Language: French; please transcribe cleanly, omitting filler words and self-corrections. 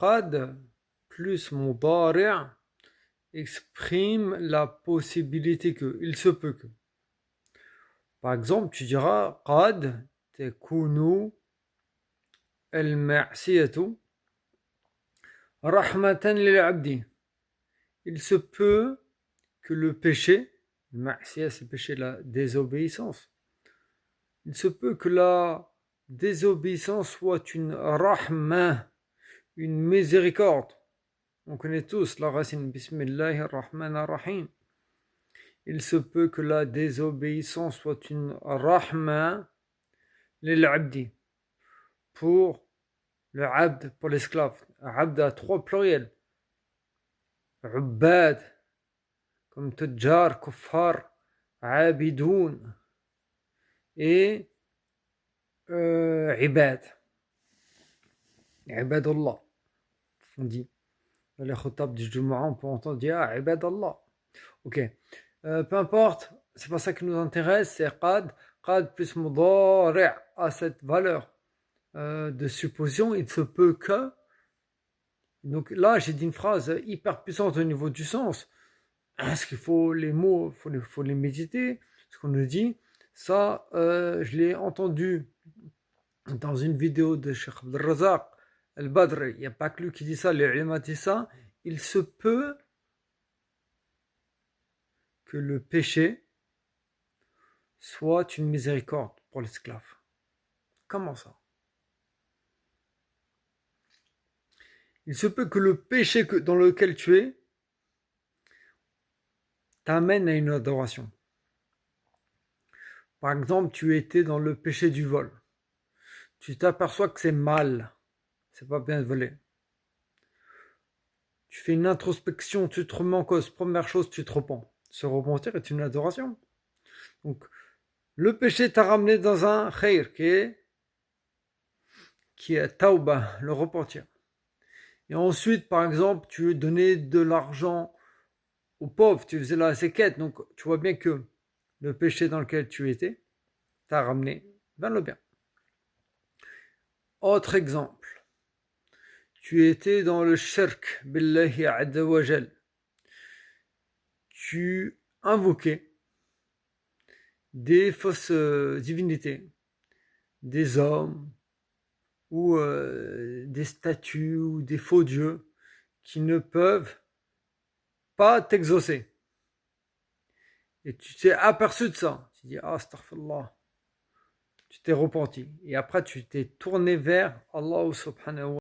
قد plus مضارع exprime la possibilité que, il se peut que. Par exemple, tu diras قد تكون المعصية رحمة للعبد. Il se peut que le péché, المعصية c'est le péché, la désobéissance, il se peut que la désobéissance soit une rahma, une miséricorde. On connaît tous la racine Bismillahir Rahmanir Rahim. Il se peut que la désobéissance soit une rahma lil abdi, pour le abd, pour l'esclave. Abd a trois pluriels. Ubbad, comme Tujjar, Kuffar, Abidoun, et Ibad. Ibadullah, on dit. Dans les khutab du Jumu'ah, on peut entendre dire Ibadallah. Ok. Peu importe, c'est pas ça qui nous intéresse, c'est qad plus mudari' à cette valeur de supposition, il se peut que. Donc là, j'ai dit une phrase hyper puissante au niveau du sens. Parce qu'il faut les mots, faut les méditer. Ce qu'on nous dit, ça, je l'ai entendu dans une vidéo de Cheikh Abdel Razak Al-Badr. Il n'y a pas que lui qui dit ça, les ulama disent ça. Il se peut que le péché soit une miséricorde pour l'esclave. Comment ça? Il se peut que le péché dans lequel tu es t'amène à une adoration. Par exemple, tu étais dans le péché du vol. Tu t'aperçois que c'est mal. C'est pas bien de voler. Tu fais une introspection, tu te remets en cause. Première chose, tu te repens. Se repentir est une adoration. Donc, le péché t'a ramené dans un khayr qui est tauba, le repentir. Et ensuite, par exemple, tu donnais de l'argent aux pauvres, tu faisais la séquette. Donc, tu vois bien que le péché dans lequel tu étais t'a ramené vers le bien. Autre exemple. Tu étais dans le shirk billahi azza wa jal. Tu invoquais des fausses divinités, des hommes ou des statues ou des faux dieux qui ne peuvent pas t'exaucer. Et tu t'es aperçu de ça. Tu dis astaghfirullah. Tu t'es repenti. Et après tu t'es tourné vers Allah subhanahu wa ta'ala.